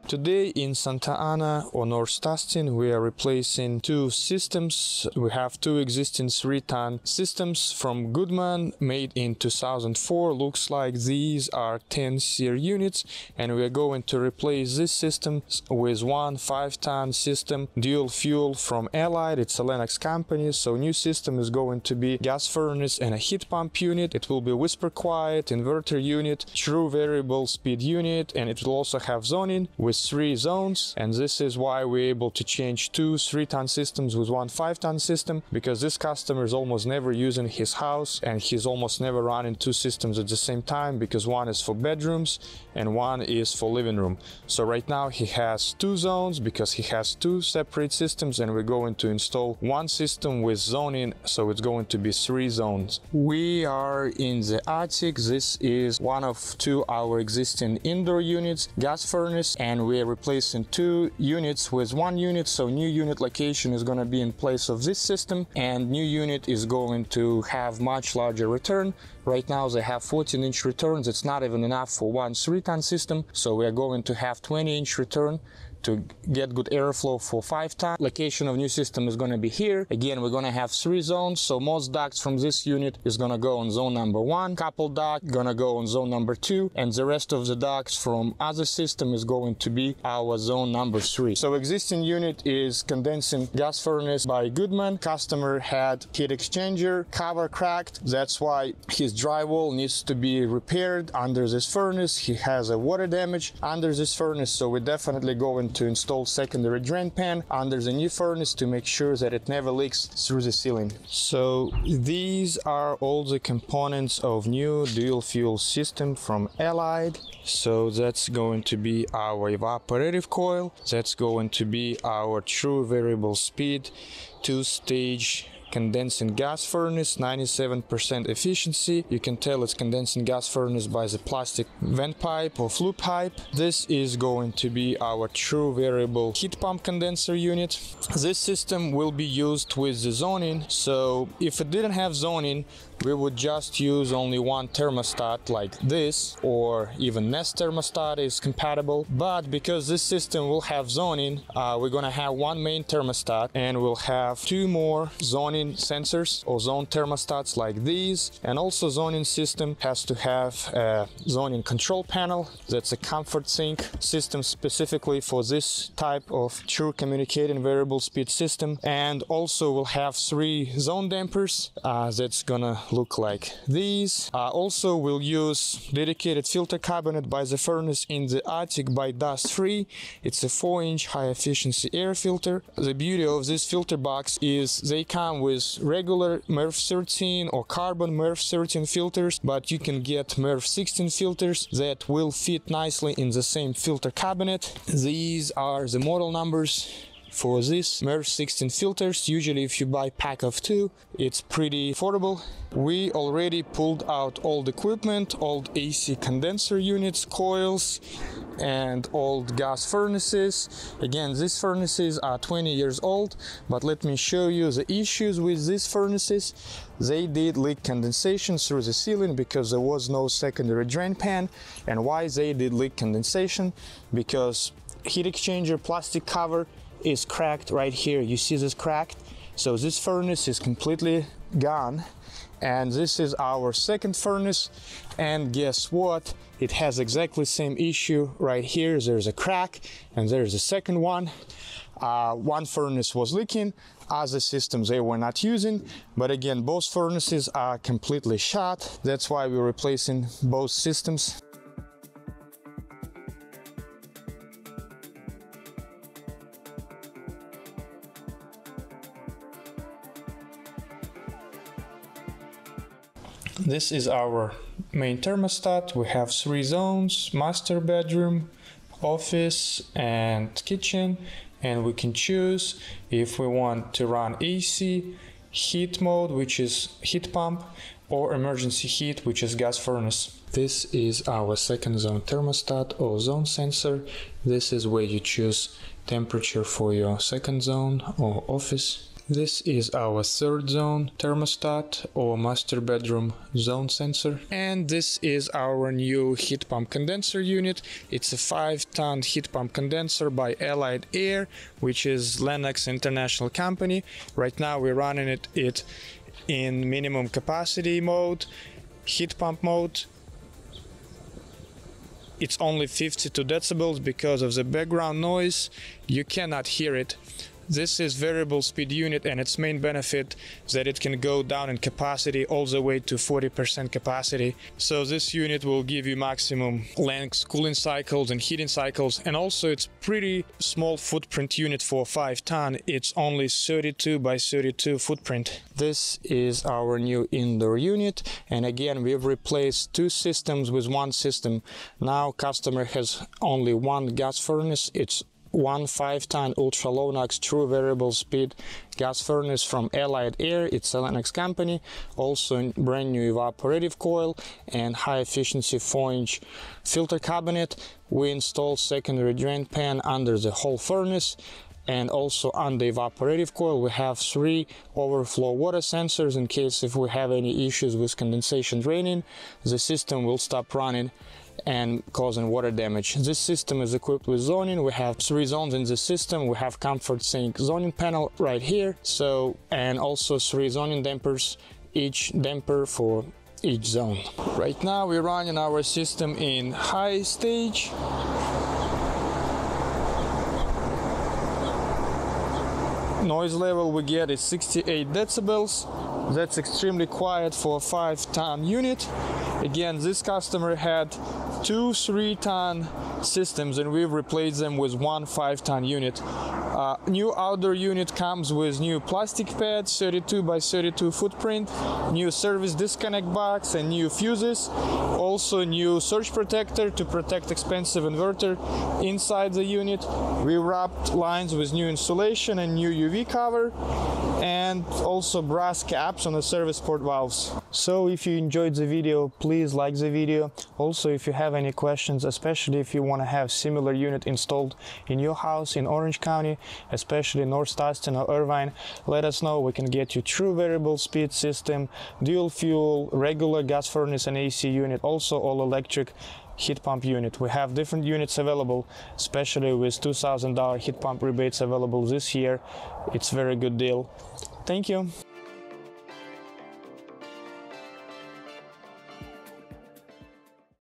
Today in Santa Ana or North Tustin, we are replacing two systems. We have two existing 3-ton systems from Goodman, made in 2004. Looks like these are 10-SEER units, and we are going to replace this system with one 5-ton system, dual fuel from Allied. It's a LENNOX company, so new system is going to be gas furnace and a heat pump unit. It will be whisper quiet, inverter unit, true variable speed unit, and it will also have zoning with 3 zones. And this is why we're able to change two 3-ton systems with one 5-ton system, because this customer is almost never using his house and he's almost never running two systems at the same time, because one is for bedrooms and one is for living room. So right now he has 2 zones because he has 2 separate systems, and we're going to install one system with zoning, so it's going to be 3 zones. We are in the attic. This is one of 2 our existing indoor units, gas furnace, and we are replacing 2 units with 1 unit. So new unit location is going to be in place of this system, and new unit is going to have much larger return. Right now they have 14-inch returns. It's not even enough for one 3-ton system, so we are going to have 20-inch return to get good airflow for 5-ton. Location of new system is going to be here. Again, we're going to have 3 zones, so most ducts from this unit is going to go on zone number 1, couple duct going to go on zone number 2, and the rest of the ducts from other system is going to be our zone number 3. So existing unit is condensing gas furnace by Goodman. Customer had heat exchanger cover cracked. That's why his drywall needs to be repaired under this furnace. He has a water damage under this furnace, so we're definitely going to install secondary drain pan under the new furnace to make sure that it never leaks through the ceiling. So these are all the components of new dual fuel system from Allied. So that's going to be our evaporative coil, that's going to be our true variable speed 2-stage condensing gas furnace, 97% efficiency. You can tell it's condensing gas furnace by the plastic vent pipe or flue pipe. This is going to be our true variable heat pump condenser unit. This system will be used with the zoning, so if it didn't have zoning, we would just use only one thermostat like this, or even Nest thermostat is compatible. But because this system will have zoning, we're gonna have one main thermostat, and we'll have 2 more zoning sensors or zone thermostats like these. And also zoning system has to have a zoning control panel. That's a comfort sync system specifically for this type of true communicating variable speed system. And also we'll have 3 zone dampers. That's gonna look like these. Also we'll use dedicated filter cabinet by the furnace in the attic by Dust Free. It's a 4-inch high efficiency air filter. The beauty of this filter box is they come with regular MERV 13 or carbon MERV 13 filters, but you can get MERV 16 filters that will fit nicely in the same filter cabinet. These are the model numbers for this MERV 16 filters. Usually if you buy pack of 2, it's pretty affordable. We already pulled out old equipment, old AC condenser units, coils, and old gas furnaces. Again, these furnaces are 20 years old, but let me show you the issues with these furnaces. They did leak condensation through the ceiling because there was no secondary drain pan. And why they did leak condensation? Because heat exchanger plastic cover is cracked right here. You see this cracked? So this furnace is completely gone, and this is our second furnace, and guess what? It has exactly the same issue right here. There's a crack, and there's a second one. One furnace was leaking, other systems they were not using, but again, both furnaces are completely shot. That's why we're replacing both systems. This is our main thermostat. We have 3 zones: master bedroom, office, and kitchen. And we can choose if we want to run AC, heat mode, which is heat pump, or emergency heat, which is gas furnace. This is our second zone thermostat or zone sensor. This is where you choose temperature for your second zone or office. This is our third zone thermostat or master bedroom zone sensor. And this is our new heat pump condenser unit. It's a 5-ton heat pump condenser by Allied Air, which is LENNOX international company. Right now we're running it in minimum capacity mode, heat pump mode. It's only 52 decibels because of the background noise. You cannot hear it. This is variable speed unit, and its main benefit is that it can go down in capacity all the way to 40% capacity. So this unit will give you maximum length, cooling cycles and heating cycles, and also it's pretty small footprint unit for 5-ton. It's only 32 by 32 footprint. This is our new indoor unit, and again we've replaced 2 systems with 1 system. Now customer has only 1 gas furnace. It's one 5-ton ultra low NOx true variable speed gas furnace from Allied Air. It's a LENNOX company. Also brand new evaporative coil and high efficiency 4-inch filter cabinet. We installed secondary drain pan under the whole furnace, and also on the evaporative coil we have 3 overflow water sensors in case if we have any issues with condensation draining, the system will stop running and causing water damage. This system is equipped with zoning. We have 3 zones in the system. We have comfort sync zoning panel right here, and also 3 zoning dampers, each damper for each zone. Right now we're running our system in high stage. Noise level we get is 68 decibels. That's extremely quiet for a 5-ton unit. Again, this customer had 2 3-ton systems, and we've replaced them with 1 5-ton unit. New outdoor unit comes with new plastic pads, 32 by 32 footprint, new service disconnect box and new fuses. Also new surge protector to protect expensive inverter inside the unit. We wrapped lines with new insulation and new UV cover, and also brass caps on the service port valves. So if you enjoyed the video, please like the video. Also, if you have any questions, especially if you want to have similar unit installed in your house in Orange County, especially North Tustin or Irvine, let us know. We can get you true variable speed system, dual fuel, regular gas furnace and AC unit, also all electric heat pump unit. We have different units available, especially with $2,000 heat pump rebates available this year. It's a very good deal. Thank you.